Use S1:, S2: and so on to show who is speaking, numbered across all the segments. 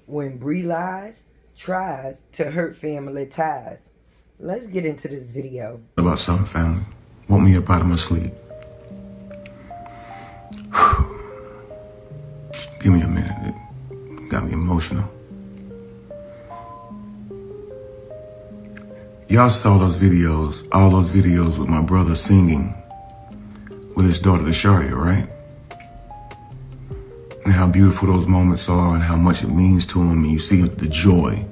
S1: when Bri-Lies tries to hurt family ties. Let's get into this video.
S2: About something, family. Woke me up out of my sleep. Give me a minute. It got me emotional. Y'all saw those videos, all those videos with my brother singing with his daughter, Sharia, right? And how beautiful those moments are and how much it means to him. And you see the joy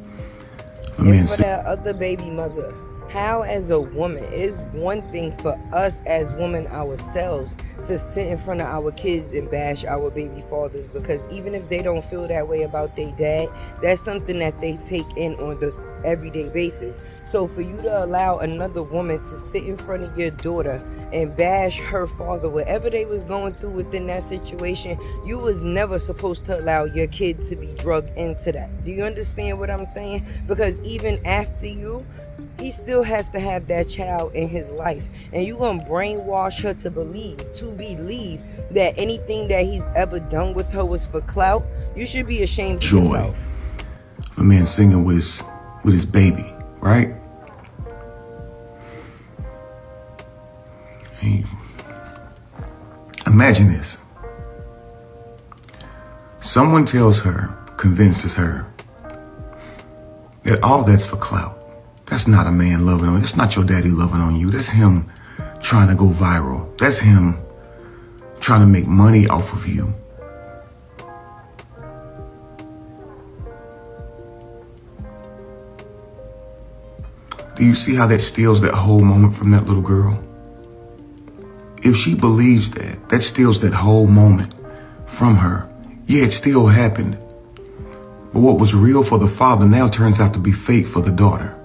S2: for me.
S1: For that other baby mother, how as a woman, it's one thing for us as women ourselves to sit in front of our kids and bash our baby fathers, because even if they don't feel that way about their dad, that's something that they take in on the everyday basis. So for you to allow another woman to sit in front of your daughter and bash her father, whatever they was going through within that situation, you was never supposed to allow your kid to be drugged into that. Do you understand what I'm saying? Because even after you, he still has to have that child in his life, and you gonna brainwash her to believe that anything that he's ever done with her was for clout. You should be ashamed of yourself.
S2: A man singing with his baby, right? Hey, imagine this. Someone tells her, convinces her that all that's for clout. That's not a man loving on you. That's not your daddy loving on you. That's him trying to go viral. That's him trying to make money off of you. Do you see how that steals that whole moment from that little girl? If she believes that, that steals that whole moment from her. Yeah, it still happened. But what was real for the father now turns out to be fake for the daughter.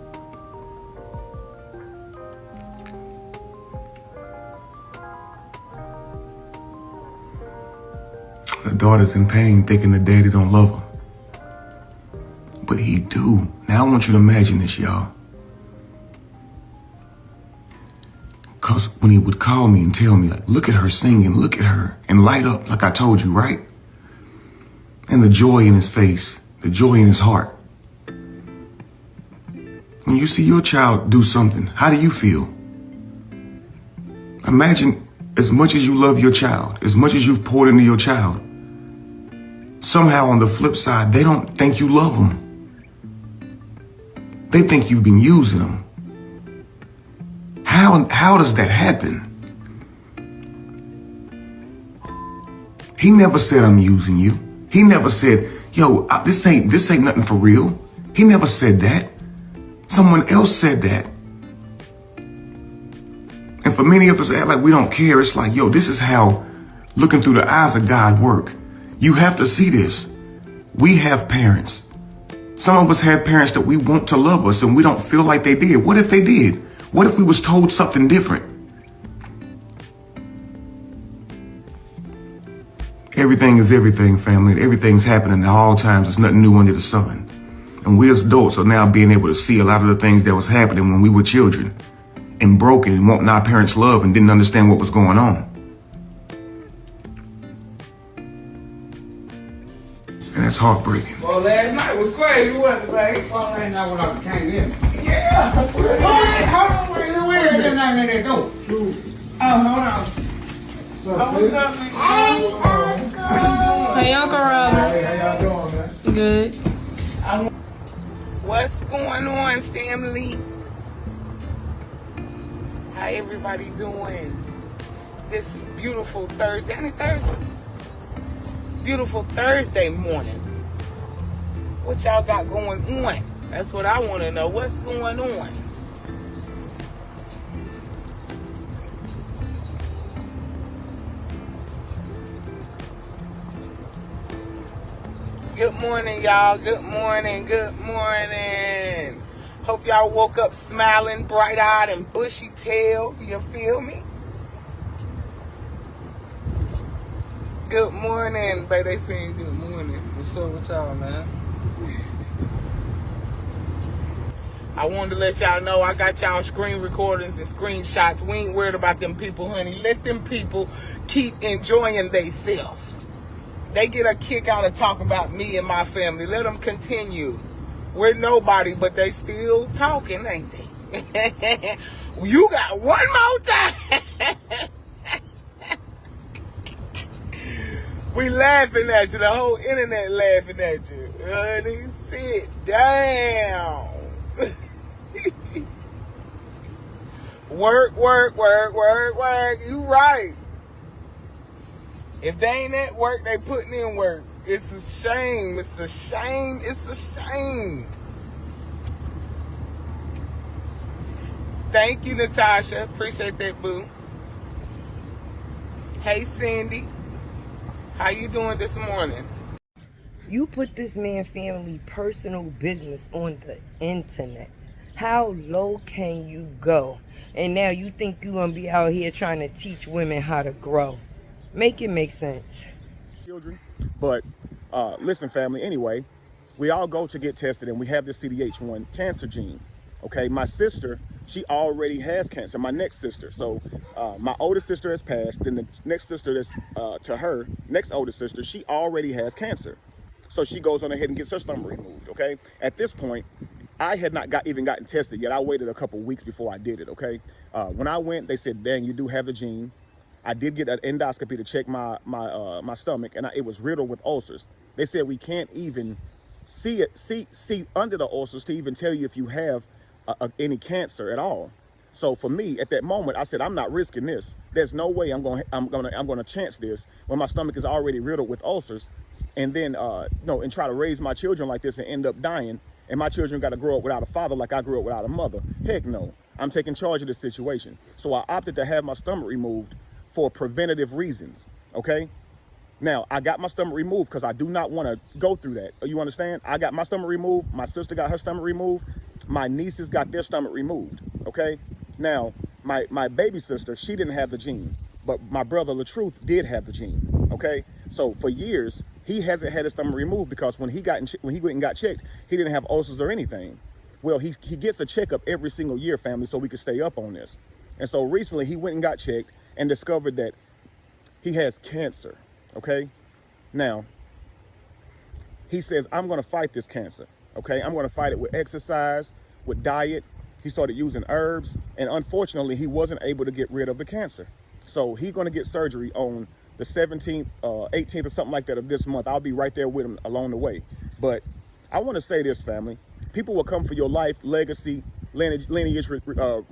S2: The daughter's in pain thinking the daddy don't love her. But he do. Now I want you to imagine this, y'all. Because when he would call me and tell me, like, look at her singing, look at her, and light up like I told you, right? And the joy in his face, the joy in his heart. When you see your child do something, how do you feel? Imagine, as much as you love your child, as much as you've poured into your child, somehow on the flip side, they don't think you love them. They think you've been using them. How does that happen? He never said I'm using you. He never said, yo, this ain't nothing for real. He never said that. Someone else said that. And for many of us to act like we don't care, it's like, yo, this is how looking through the eyes of God work. You have to see this. We have parents. Some of us have parents that we want to love us and we don't feel like they did. What if they did? What if we was told something different? Everything is everything, family. Everything's happening at all times. There's nothing new under the sun. And we as adults are now being able to see a lot of the things that was happening when we were children and broken and wanting our parents' love and didn't understand what was going on. And that's heartbreaking.
S3: Well, last night was crazy, wasn't it, babe?
S4: Well, last night when I came in.
S3: Yeah. Hold on, where is it?
S4: Not in that door.
S3: Oh, hold on. What's up, man?
S5: Hey, Uncle Robert.
S4: Hey, how y'all doing, man?
S5: Good.
S6: What's going on, family? How everybody doing? This beautiful Thursday. Ain't it Thursday? Beautiful Thursday morning. What y'all got going on? That's what I want to know. What's going on? Good morning, y'all. Good morning. Good morning. Hope y'all woke up smiling, bright-eyed, and bushy-tailed. You feel me? Good morning. Baby, they saying good morning. What's up with y'all, man? I wanted to let y'all know I got y'all screen recordings and screenshots. We ain't worried about them people, honey. Let them people keep enjoying themselves. They get a kick out of talking about me and my family. Let them continue. We're nobody, but they still talking, ain't they? You got one more time. We laughing at you. The whole internet laughing at you. Honey, sit down. Work. You right. If they ain't at work, they putting in work. It's a shame. It's a shame. It's a shame. Thank you, Natasha. Appreciate that, boo. Hey, Cindy. How you doing this morning?
S1: You put this man's family personal business on the internet. How low can you go? And now you think you're going to be out here trying to teach women how to grow. Make it make sense.
S5: Children, but listen, family, anyway, we all go to get tested and we have this CDH1 cancer gene. Okay, my sister, she already has cancer, my next sister. So my oldest sister has passed, then the next sister that's to her, next oldest sister, she already has cancer. So she goes on ahead and gets her stomach removed, okay? At this point, I had not even gotten tested yet. I waited a couple weeks before I did it, okay? When I went, they said, dang, you do have the gene. I did get an endoscopy to check my stomach, and it was riddled with ulcers. They said we can't even see under the ulcers to even tell you if you have any cancer at all. So for me, at that moment, I said, I'm not risking this. There's no way I'm gonna chance this when my stomach is already riddled with ulcers, and then and try to raise my children like this and end up dying, and my children got to grow up without a father like I grew up without a mother. Heck no. I'm taking charge of this situation. So I opted to have my stomach removed for preventative reasons, okay? Now, I got my stomach removed because I do not want to go through that. You understand? I got my stomach removed. My sister got her stomach removed. My nieces got their stomach removed, okay? Now, my baby sister, she didn't have the gene, but my brother Latruth did have the gene, okay? So for years, he hasn't had his stomach removed because when he went and got checked, he didn't have ulcers or anything. Well, he gets a checkup every single year, family, so we could stay up on this. And so recently, he went and got checked and discovered that he has cancer, okay? Now, he says, I'm gonna fight this cancer, okay? I'm gonna fight it with exercise, with diet. He started using herbs, and unfortunately, he wasn't able to get rid of the cancer. So he's gonna get surgery on the 17th, 18th or something like that of this month. I'll be right there with him along the way. But I wanna say this, family. People will come for your life, legacy, lineage,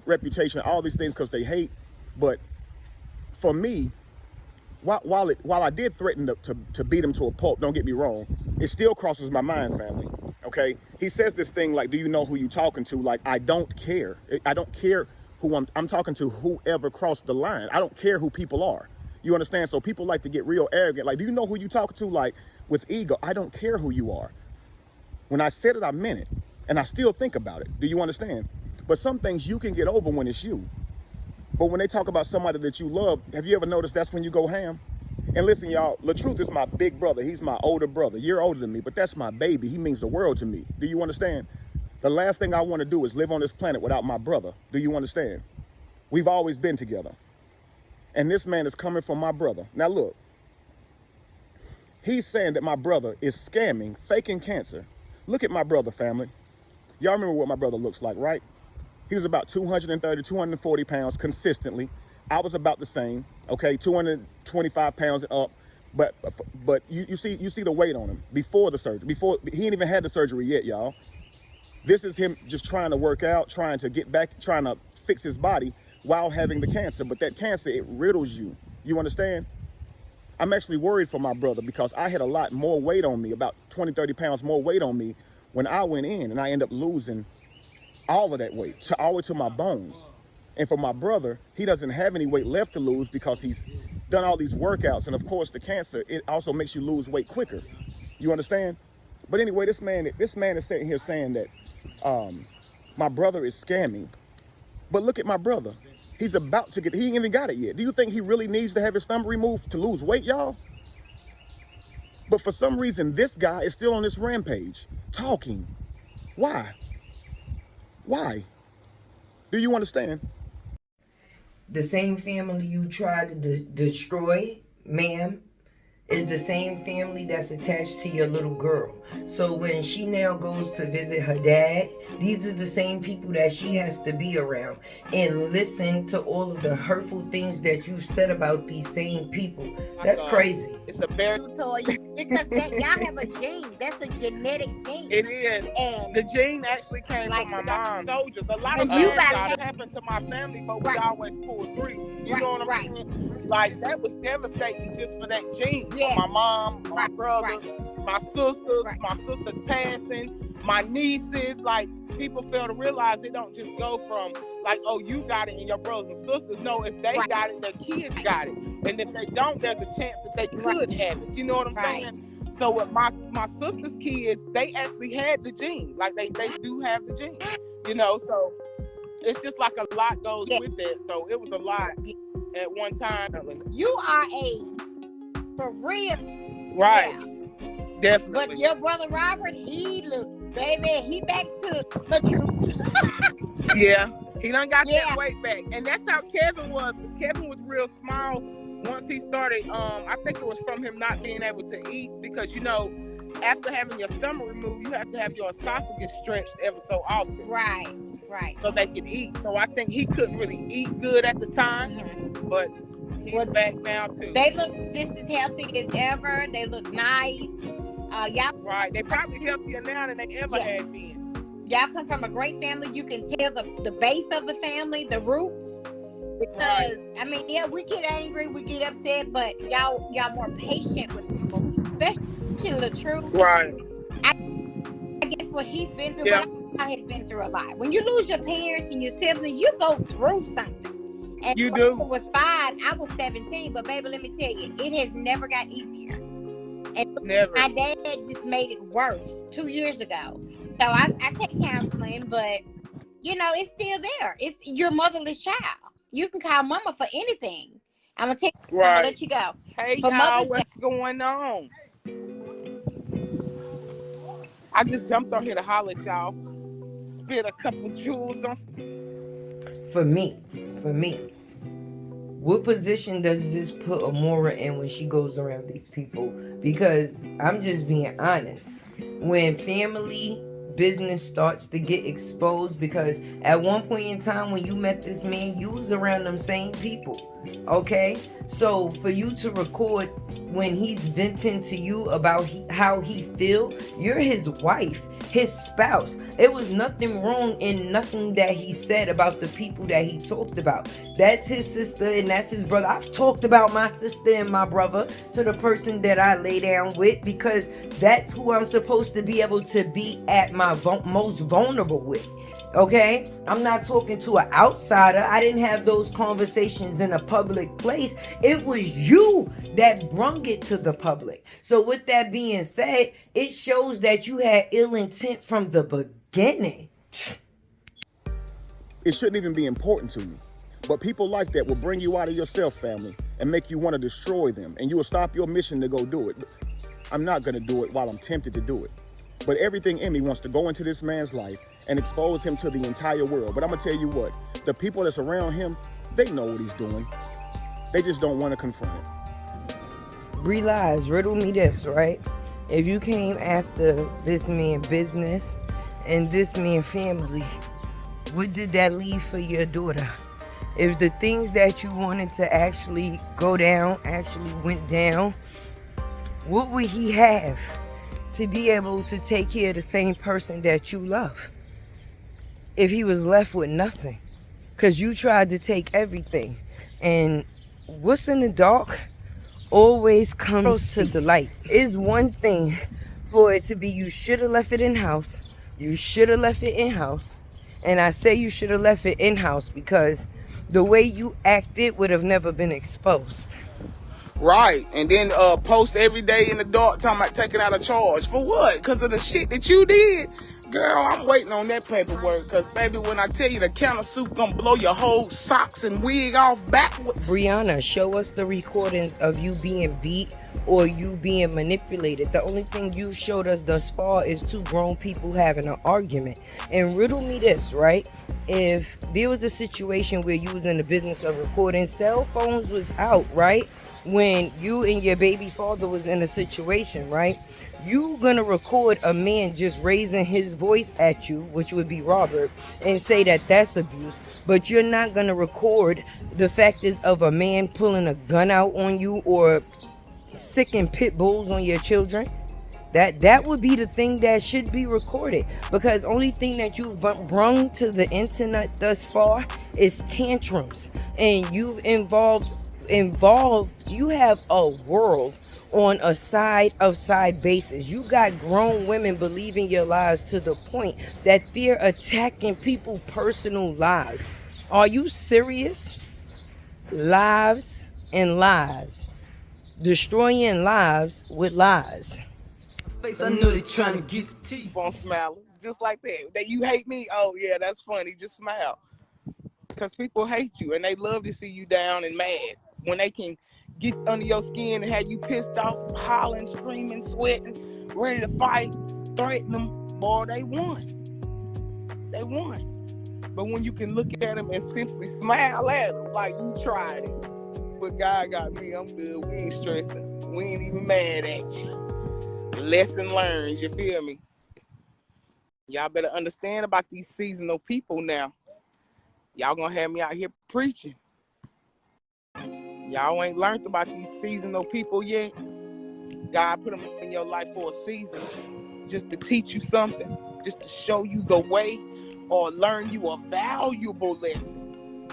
S5: reputation, all these things because they hate. But for me, while I did threaten to beat him to a pulp, don't get me wrong, it still crosses my mind, family, okay? He says this thing like, do you know who you talking to? Like, I don't care. I don't care who I'm talking to, whoever crossed the line. I don't care who people are. You understand? So people like to get real arrogant. Like, do you know who you talking to? Like, with ego. I don't care who you are. When I said it, I meant it. And I still think about it. Do you understand? But some things you can get over when it's you. But when they talk about somebody that you love, have you ever noticed that's when you go ham? And listen, y'all, Latruth is my big brother. He's my older brother. You're older than me, but that's my baby. He means the world to me. Do you understand? The last thing I want to do is live on this planet without my brother. Do you understand? We've always been together. And this man is coming from my brother. Now look, he's saying that my brother is scamming, faking cancer. Look at my brother, family. Y'all remember what my brother looks like, right? He was about 230, 240 pounds consistently. I was about the same, okay, 225 pounds and up. But you see the weight on him before the surgery. Before he ain't even had the surgery yet, y'all. This is him just trying to work out, trying to get back, trying to fix his body while having the cancer. But that cancer, it riddles you. You understand? I'm actually worried for my brother because I had a lot more weight on me, about 20, 30 pounds more weight on me when I went in, and I ended up losing all of that weight, all the way to my bones. And for my brother, he doesn't have any weight left to lose because he's done all these workouts. And of course, the cancer, it also makes you lose weight quicker. You understand? But anyway, this man is sitting here saying that my brother is scamming. But look at my brother. He's about to he ain't even got it yet. Do you think he really needs to have his stomach removed to lose weight, y'all? But for some reason, this guy is still on this rampage, talking. Why? Why? Do you understand?
S1: The same family you tried to destroy, ma'am, is the same family that's attached to your little girl. So when she now goes to visit her dad, these are the same people that she has to be around and listen to all of the hurtful things that you said about these same people. That's crazy.
S6: It's a very
S7: because y'all have a gene. That's a genetic gene.
S6: It is.
S7: And
S6: the gene actually came
S7: like
S6: from my mom. Soldiers. A lot of
S7: And you
S6: things
S7: gotta
S6: happened to my family, but we
S7: Right.
S6: always pulled through. You
S7: Right,
S6: know what I'm
S7: right.
S6: saying? Like, that was devastating just for that gene.
S7: Yeah.
S6: My mom, my
S7: Right,
S6: brother,
S7: right.
S6: my sisters,
S7: Right.
S6: my sister passing, my nieces. Like, people fail to realize it don't just go from like, oh, you got it and your brothers and sisters. No, if they
S7: Right.
S6: got it, their kids got it. And if they don't, there's a chance that they could
S7: Right.
S6: have it. You know what I'm
S7: Right.
S6: saying? So with my sister's kids, they actually had the gene. Like, they do have the gene. You know, so it's just like a lot goes
S7: Yeah.
S6: with that. So it was a lot at one time.
S7: you are for real.
S6: Right.
S7: Yeah.
S6: Definitely.
S7: But your brother Robert, he looks, baby, he back to the truth.
S6: Yeah. He done got
S7: Yeah.
S6: that weight back. And that's how Kevin was. Because Kevin was real small once he started. I think it was from him not being able to eat. Because, you know, after having your stomach removed, you have to have your esophagus stretched ever so often.
S7: Right.
S6: So they could eat. So I think he couldn't really eat good at the time.
S7: Mhm.
S6: But he's
S7: Well,
S6: back now, too.
S7: They look just as healthy as ever. They look nice. Y'all
S6: Right. They probably healthier now than they ever
S7: Yeah.
S6: had been.
S7: y'all come from a great family. You can tell the base of the family, the roots. Because I mean, yeah, we get angry, we get upset, but y'all more patient with people, especially Latruth.
S6: Right.
S7: I guess what he's been through,
S6: Yeah.
S7: but I has been through a lot. When you lose your parents and your siblings, you go through something. And
S6: You
S7: when
S6: do.
S7: I was 5, I was 17, but baby, let me tell you, it has never got easier. And
S6: Never.
S7: my dad just made it worse 2 years ago. So I take counseling, but you know, it's still there. It's your motherless child. You can call mama for anything. I'm gonna take. I'm
S6: Right.
S7: gonna let you go.
S6: Hey,
S7: For
S6: y'all,
S7: Mother's
S6: what's going on? I just jumped on here to holler at y'all. Spit a couple jewels on.
S1: For me, what position does this put Amora in when she goes around these people? Because I'm just being honest. When family business starts to get exposed, because at one point in time when you met this man, you was around them same people. Okay? So for you to record when he's venting to you about how he feel, you're his wife, his spouse. It was nothing wrong in nothing that he said about the people that he talked about. That's his sister and that's his brother. I've talked about my sister and my brother to the person that I lay down with, because that's who I'm supposed to be able to be at my most vulnerable with. Okay? I'm not talking to an outsider. I didn't have those conversations in a public place. It was you that brung it to the public. So with that being said, it shows that you had ill intent from the beginning.
S5: It shouldn't even be important to me. But people like that will bring you out of yourself, family, and make you want to destroy them. And you will stop your mission to go do it. I'm not going to do it while I'm tempted to do it. But everything in me wants to go into this man's life and expose him to the entire world. But I'm going to tell you what, the people that's around him, they know what he's doing. They just don't want to confront it.
S1: Bri-Lies, riddle me this, right? If you came after this man business and this man family, what did that leave for your daughter? If the things that you wanted to actually go down actually went down, what would he have to be able to take care of the same person that you love if he was left with nothing? Because you tried to take everything. And what's in the dark always comes to the light. It's one thing for it to be you should have left it in-house. You should have left it in-house. And I say you should have left it in-house because the way you acted would have never been exposed.
S6: Right. And then post every day in the dark talking about taking out a charge. For what? Because of the shit that you did? Girl, I'm waiting on that paperwork. Because, baby, when I tell you the counter soup gonna blow your whole socks and wig off backwards.
S1: Brianna, show us the recordings of you being beat or you being manipulated. The only thing you showed us thus far is two grown people having an argument. And riddle me this, right? If there was a situation where you was in the business of recording, cell phones was out, right? when you and your baby father was in a situation, right? You gonna record a man just raising his voice at you, which would be Robert, and say that that's abuse, but you're not gonna record the fact is of a man pulling a gun out on you or sicking pit bulls on your children. That would be the thing that should be recorded, because only thing that you've brung to the internet thus far is tantrums, and you've involved you have a world on a side basis. You got grown women believing your lies to the point that they're attacking people's personal lives. Are you serious? Lives and lies, destroying lives with lies.
S6: I know they trying to get the teeth. Keep on smiling, just like that. That you hate me? Oh yeah, that's funny. Just smile, because people hate you and they love to see you down and mad. When they can get under your skin and have you pissed off, hollering, screaming, sweating, ready to fight, threaten them, boy, they won. They won. But when you can look at them and simply smile at them like you tried it, but God got me, I'm good. We ain't stressing. We ain't even mad at you. Lesson learned, you feel me? Y'all better understand about these seasonal people now. Y'all gonna have me out here preaching. Y'all ain't learned about these seasonal people yet. God put them in your life for a season, just to teach you something, just to show you the way or learn you a valuable lesson.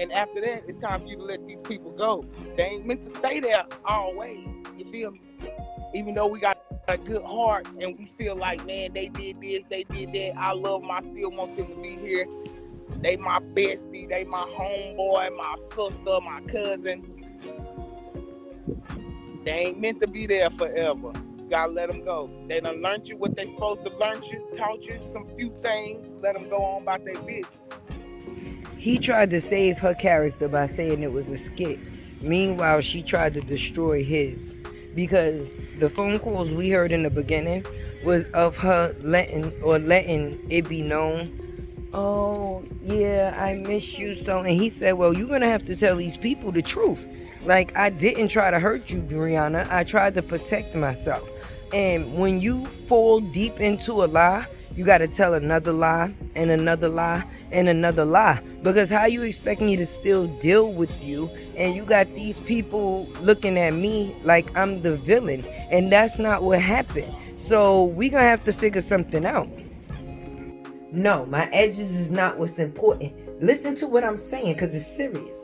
S6: And after that, it's time for you to let these people go. They ain't meant to stay there always, you feel me? Even though we got a good heart and we feel like, man, they did this, they did that, I love them, I still want them to be here. They my bestie, they my homeboy, my sister, my cousin. They ain't meant to be there forever. You gotta let them go. They done learned you what they supposed to learn you, taught you some few things, let them go on about their business.
S1: He tried to save her character by saying it was a skit. Meanwhile, she tried to destroy his. Because the phone calls we heard in the beginning was of her letting it be known, oh yeah, I miss you so. And he said, well, you're gonna have to tell these people the truth. Like, I didn't try to hurt you, Brianna. I tried to protect myself. And when you fall deep into a lie, you got to tell another lie and another lie and another lie. Because how you expect me to still deal with you and you got these people looking at me like I'm the villain? And that's not what happened. So we gonna have to figure something out. No, my edges is not what's important. Listen to what I'm saying, because it's serious.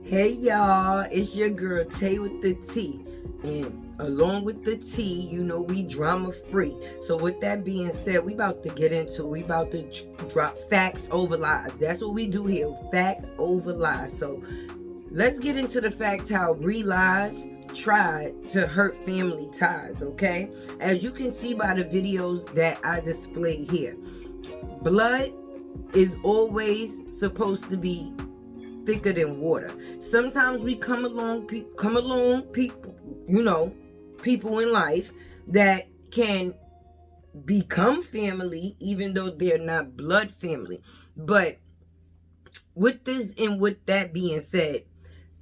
S1: Hey y'all, it's your girl Tay with the T. And along with the T, you know we drama free. So with that being said, we about to drop facts over lies. That's what we do here, facts over lies. So let's get into the fact how Bri-Lies tried to hurt family ties, okay? As you can see by the videos that I display here, blood is always supposed to be thicker than water. Sometimes we come along people, you know, people in life that can become family even though they're not blood family. But with this and with that being said,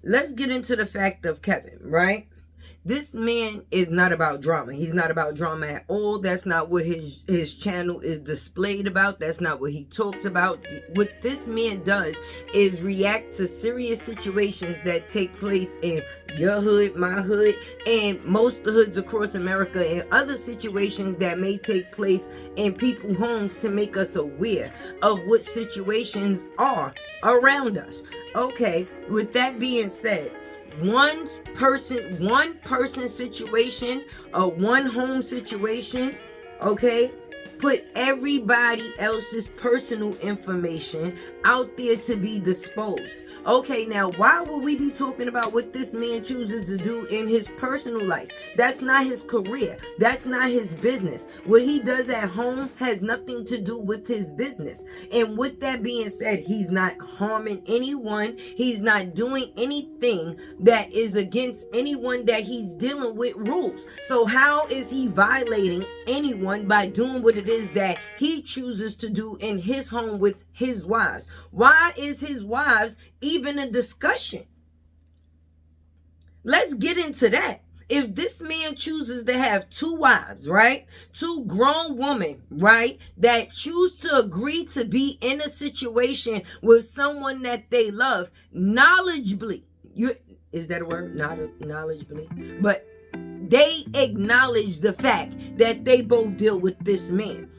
S1: let's get into the fact of Kevin, right? This man is not about drama. He's not about drama at all. That's not what his channel is displayed about. That's not what he talks about. What this man does is react to serious situations that take place in your hood, my hood, and most of the hoods across America, and other situations that may take place in people's homes to make us aware of what situations are around us. Okay, with that being said, one person situation, a one home situation, okay, put everybody else's personal information out there to be disposed. Okay, now why would we be talking about what this man chooses to do in his personal life? That's not his career. That's not his business. What he does at home has nothing to do with his business. And with that being said, he's not harming anyone. He's not doing anything that is against anyone that he's dealing with rules. So how is he violating anyone by doing what it is that he chooses to do in his home with his wives? Why is his wives even a discussion? Let's get into that. If this man chooses to have 2 wives, right? 2 grown women, right? That choose to agree to be in a situation with someone that they love, knowledgeably. Is that a word? Not knowledgeably. But they acknowledge the fact that they both deal with this man.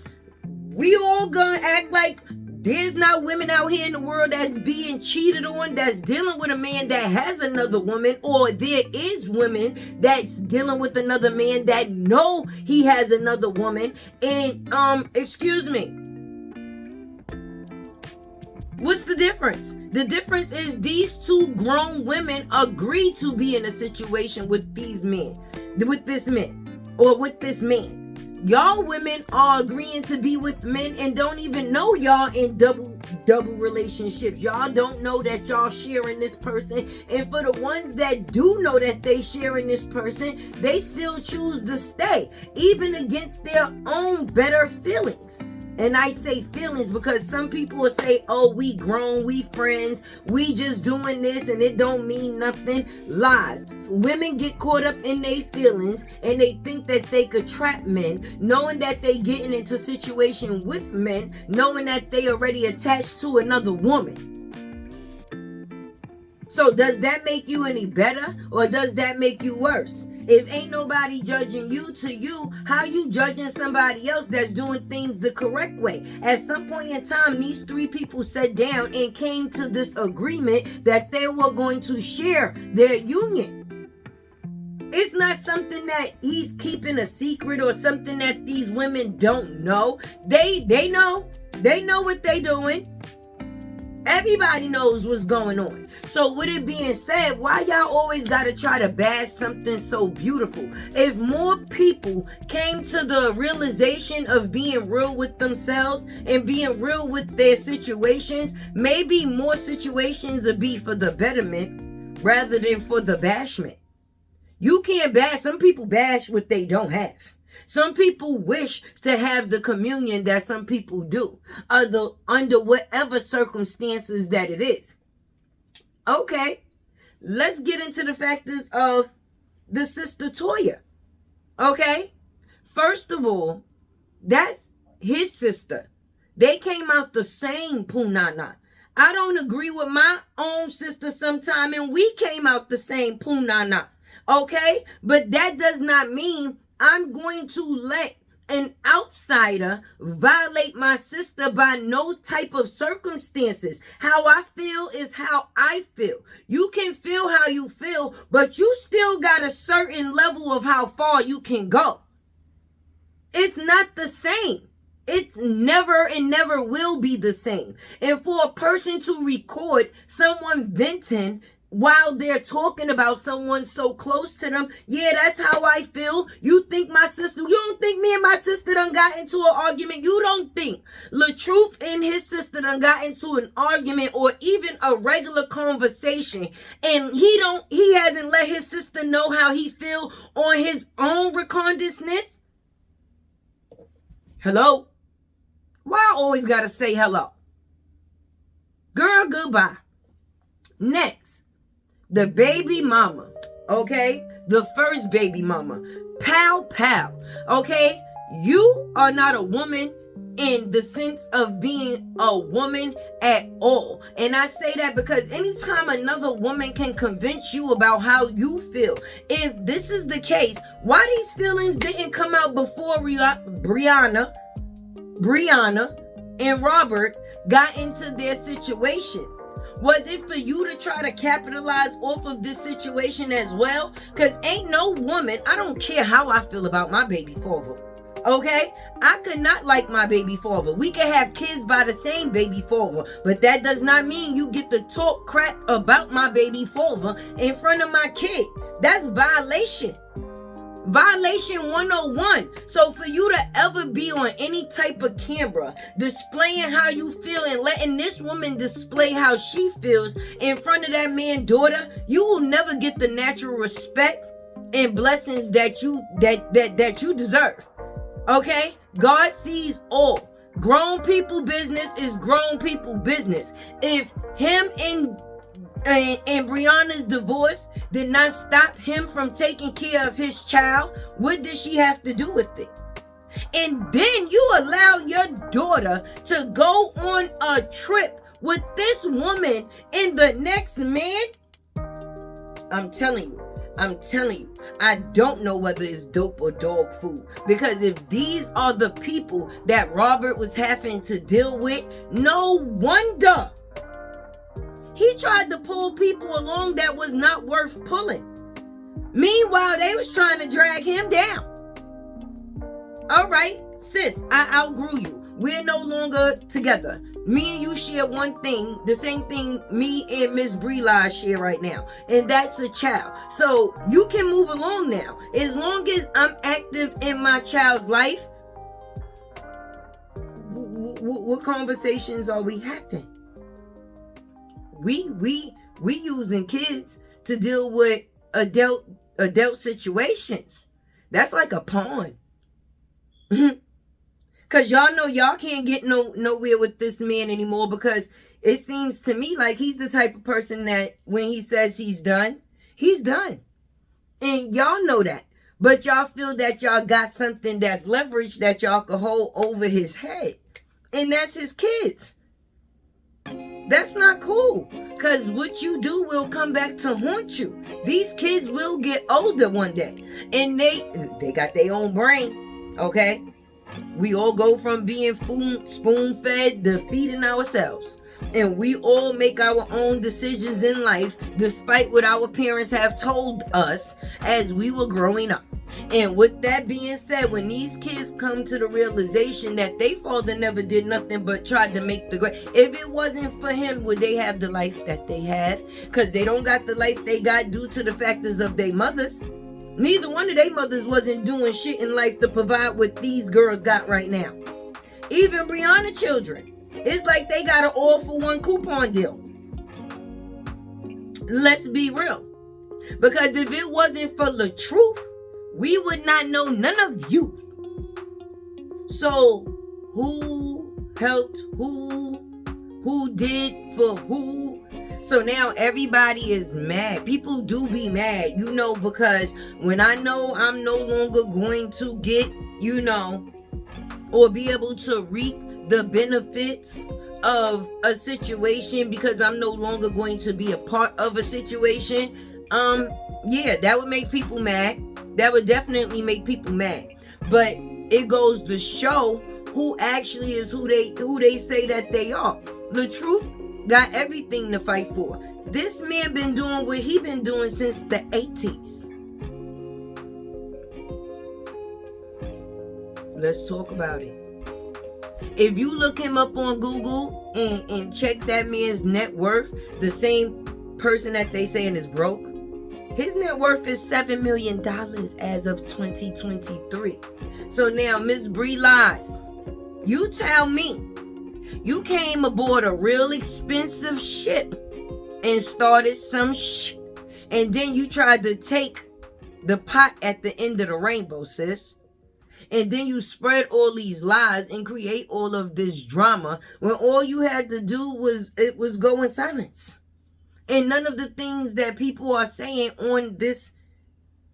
S1: We all gonna act like there's not women out here in the world that's being cheated on, that's dealing with a man that has another woman, or there is women that's dealing with another man that know he has another woman. And excuse me, what's the difference? The difference is these 2 grown women agree to be in a situation with these men, with this man, or with this man. Y'all women are agreeing to be with men and don't even know y'all in double relationships. Y'all don't know that y'all sharing this person. And for the ones that do know that they sharing this person, they still choose to stay, even against their own better feelings. And I say feelings because some people will say, oh, we grown, we friends, we just doing this and it don't mean nothing. Lies. Women get caught up in their feelings and they think that they could trap men, knowing that they getting into situation with men, knowing that they already attached to another woman. So does that make you any better or does that make you worse? If ain't nobody judging you to you, how you judging somebody else that's doing things the correct way? At some point in time, these 3 people sat down and came to this agreement that they were going to share their union. It's not something that he's keeping a secret or something that these women don't know. They know. They know what they doing. Everybody knows what's going on. So with it being said, why y'all always gotta try to bash something so beautiful? If more people came to the realization of being real with themselves and being real with their situations, maybe more situations would be for the betterment rather than for the bashment. You can't bash. Some people bash what they don't have. Some people wish to have the communion that some people do under whatever circumstances that it is. Okay, let's get into the factors of the sister Toya. Okay, first of all, that's his sister. They came out the same punana. I don't agree with my own sister sometime, and we came out the same punana. Okay, but that does not mean I'm going to let an outsider violate my sister by no type of circumstances. How I feel is how I feel. You can feel how you feel, but you still got a certain level of how far you can go. It's not the same. It's never and never will be the same. And for a person to record someone venting while they're talking about someone so close to them, yeah, that's how I feel. You think my sister, you don't think me and my sister done got into an argument? You don't think Latruth and his sister done got into an argument or even a regular conversation, and he hasn't let his sister know how he feel on his own reconditness? Hello? Why I always gotta say hello? Girl, goodbye. Next, the baby mama, okay? The first baby mama. Pow, pow, okay? You are not a woman in the sense of being a woman at all. And I say that because anytime another woman can convince you about how you feel, if this is the case, why these feelings didn't come out before Brianna and Robert got into their situation? Was it for you to try to capitalize off of this situation as well? Because ain't no woman, I don't care how I feel about my baby father, okay? I could not like my baby father. We could have kids by the same baby father, but that does not mean you get to talk crap about my baby father in front of my kid. That's violation. Violation 101. So for you to ever be on any type of camera displaying how you feel and letting this woman display how she feels in front of that man's daughter, you will never get the natural respect and blessings that you deserve. Okay? God sees all. Grown people business is grown people business. If him and And Brianna's divorce did not stop him from taking care of his child. What did she have to do with it? And then you allow your daughter to go on a trip with this woman and the next man. I'm telling you, I don't know whether it's dope or dog food. Because if these are the people that Robert was having to deal with, no wonder he tried to pull people along that was not worth pulling. Meanwhile, they was trying to drag him down. All right, sis, I outgrew you. We're no longer together. Me and you share one thing, the same thing me and Miss Bri-Lies share right now, and that's a child. So you can move along now. As long as I'm active in my child's life, what conversations are we having? We using kids to deal with adult situations. That's like a pawn. Cause y'all know y'all can't get nowhere with this man anymore, because it seems to me like he's the type of person that when he says he's done, he's done. And y'all know that. But y'all feel that y'all got something that's leverage that y'all can hold over his head. And that's his kids. That's not cool. Because what you do will come back to haunt you. These kids will get older one day. And they got their own brain. Okay? We all go from being spoon-fed to feeding ourselves. And we all make our own decisions in life despite what our parents have told us as we were growing up. And with that being said, when these kids come to the realization that their father never did nothing but tried to make the grade, if it wasn't for him, would they have the life that they have? Because they don't got the life they got due to the factors of their mothers. Neither one of their mothers wasn't doing shit in life to provide what these girls got right now. Even Brianna children, it's like they got an all-for-one coupon deal. Let's be real. Because if it wasn't for Latruth, we would not know none of you. So, who helped who? Who did for who? So now everybody is mad. People do be mad, because when I know I'm no longer going to get, or be able to reap the benefits of a situation because I'm no longer going to be a part of a situation, that would make people mad. That would definitely make people mad. But it goes to show who actually is who they say that they are. Latruth got everything to fight for. This man been doing what he been doing since the 80s. Let's talk about it. If you look him up on Google and check that man's net worth, the same person that they saying is broke, his net worth is $7 million as of 2023. So now, Miss Bri-Lies, you tell me, you came aboard a real expensive ship and started some shit. And then you tried to take the pot at the end of the rainbow, sis. And then you spread all these lies and create all of this drama when all you had to do was go in silence. And none of the things that people are saying on this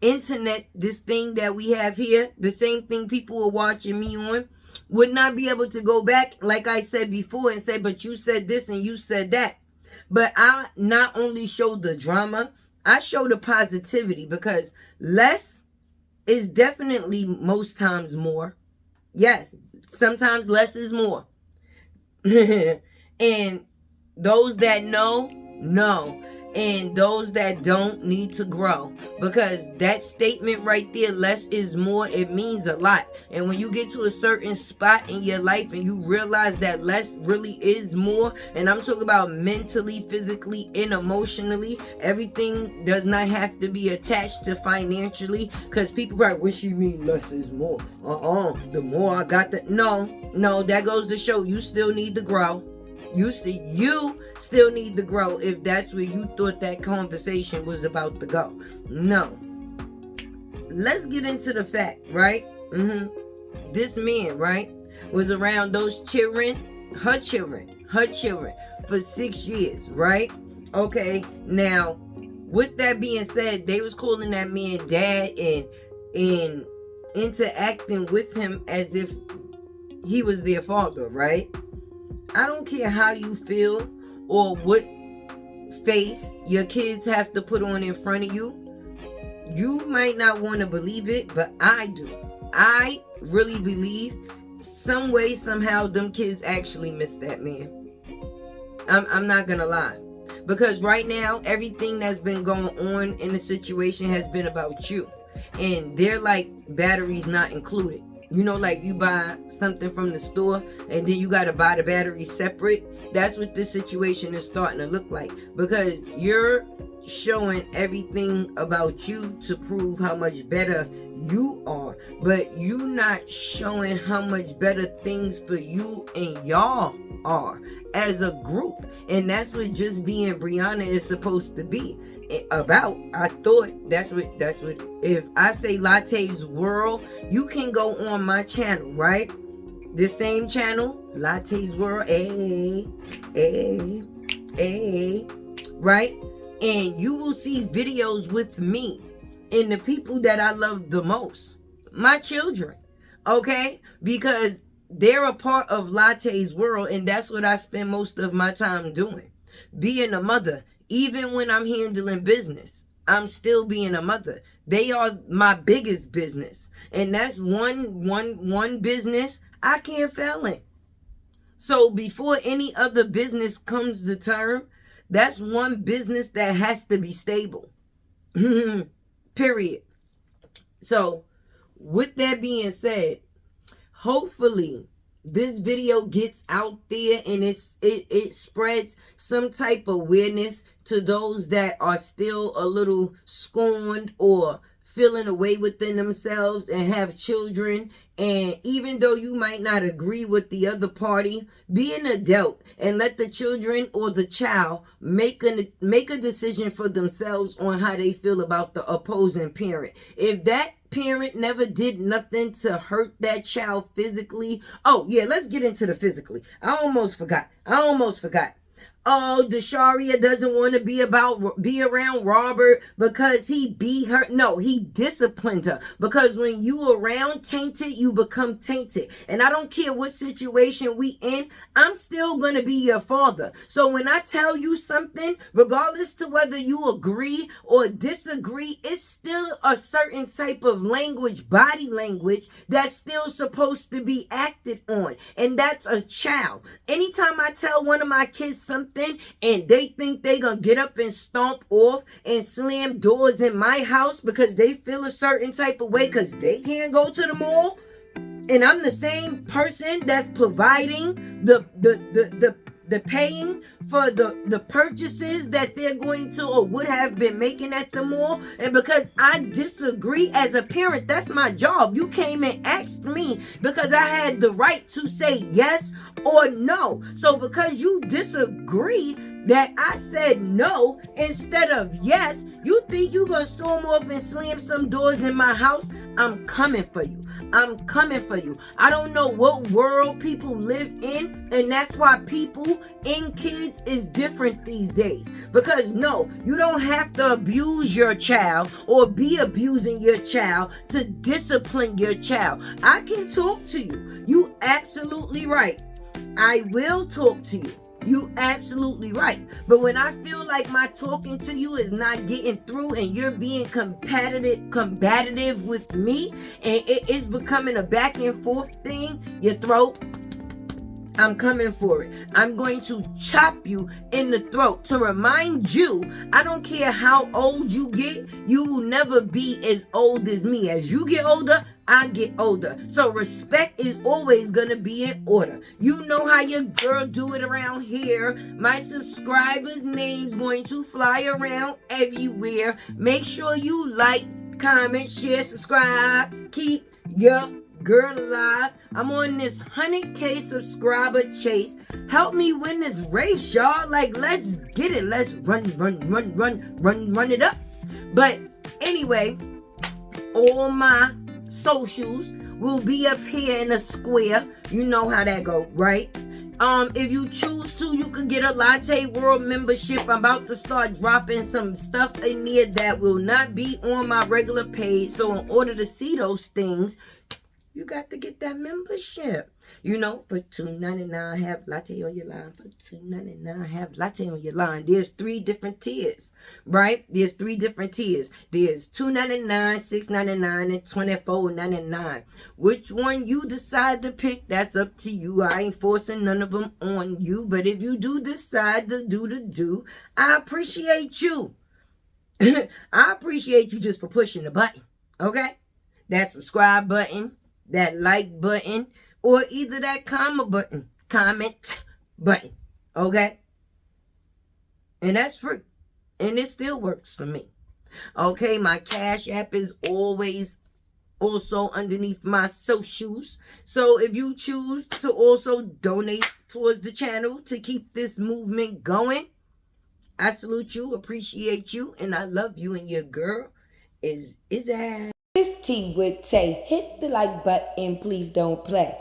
S1: internet, this thing that we have here, the same thing people are watching me on, would not be able to go back, like I said before, and say, but you said this and you said that. But I not only show the drama, I show the positivity, because less is definitely most times more. Yes, sometimes less is more. And those that know. And those that don't need to grow, because that statement right there, less is more, it means a lot. And when you get to a certain spot in your life and you realize that less really is more, and I'm talking about mentally, physically, and emotionally, everything does not have to be attached to financially, because people probably, what she mean less is more? The more I got no, that goes to show you still need to grow. You still need to grow if that's where you thought that conversation was about to go. No. Let's get into the fact, right? This man, right, was around those children, her children, for 6 years, right? Okay, now with that being said, they was calling that man dad and interacting with him as if he was their father, right? I don't care how you feel or what face your kids have to put on in front of you. You might not want to believe it, but I do. I really believe some way, somehow, them kids actually miss that man. I'm not gonna lie. Because right now, everything that's been going on in the situation has been about you. And they're like batteries not included. You know, like you buy something from the store and then you got to buy the batteries separate. That's what this situation is starting to look like. Because you're showing everything about you to prove how much better you are. But you not showing how much better things for you and y'all are as a group. And that's what just being Brianna is supposed to be about. I thought that's what if I say Latte's World, you can go on my channel, right? The same channel, Latte's World, right? And you will see videos with me and the people that I love the most, my children, okay? Because they're a part of Latte's World, and that's what I spend most of my time doing. Being a mother. Even when I'm handling business, I'm still being a mother. They are my biggest business. And that's one business I can't fail in. So before any other business comes to term, that's one business that has to be stable. Period. So with that being said, hopefully this video gets out there and it spreads some type of awareness to those that are still a little scorned or feeling away within themselves and have children. And even though you might not agree with the other party, be an adult and let the children or the child make a decision for themselves on how they feel about the opposing parent. If that parent never did nothing to hurt that child physically. Oh yeah, let's get into the physically. I almost forgot. Oh, Desharia doesn't want to be around Robert because he beat her. No, he disciplined her. Because when you around tainted, you become tainted. And I don't care what situation we in, I'm still going to be your father. So when I tell you something, regardless to whether you agree or disagree, it's still a certain type of language, body language, that's still supposed to be acted on. And that's a child. Anytime I tell one of my kids something, and they think they gonna get up and stomp off and slam doors in my house because they feel a certain type of way because they can't go to the mall, and I'm the same person that's providing the paying for the purchases that they're going to or would have been making at the mall, and because I disagree as a parent, that's my job. You came and asked me because I had the right to say yes or no. So because you disagree that I said no instead of yes, you think you're gonna storm off and slam some doors in my house? I'm coming for you. I'm coming for you. I don't know what world people live in, and that's why people and kids is different these days. Because no, you don't have to abuse your child or be abusing your child to discipline your child. I can talk to you. You absolutely right. I will talk to you. You absolutely right. But when I feel like my talking to you is not getting through and you're being combative with me and it is becoming a back and forth thing, your throat, I'm coming for it. I'm going to chop you in the throat to remind you, I don't care how old you get, you will never be as old as me. As you get older, I get older. So respect is always going to be in order. You know how your girl do it around here. My subscribers' names going to fly around everywhere. Make sure you like, comment, share, subscribe. Keep your girl alive. I'm on this 100K subscriber chase. Help me win this race, y'all. Like, let's get it. Let's run it up. But anyway, all my socials will be up here in a square. You know how that go, right? If you choose to, you could get a Latte World membership. I'm about to start dropping some stuff in there that will not be on my regular page. So in order to see those things, you got to get that membership. You know, for $2.99, have latte on your line. For $2.99, have latte on your line. There's 3 different tiers, right? There's 3 different tiers. There's $2.99, $6.99, and $24.99. Which one you decide to pick, that's up to you. I ain't forcing none of them on you. But if you do decide to do, I appreciate you. I appreciate you just for pushing the button, okay? That subscribe button, that like button, or either that comment button, okay? And that's free. And it still works for me. Okay, my Cash App is always also underneath my socials. So if you choose to also donate towards the channel to keep this movement going, I salute you, appreciate you, and I love you. And your girl is that. This T with Tay. Hit the like button, please don't play.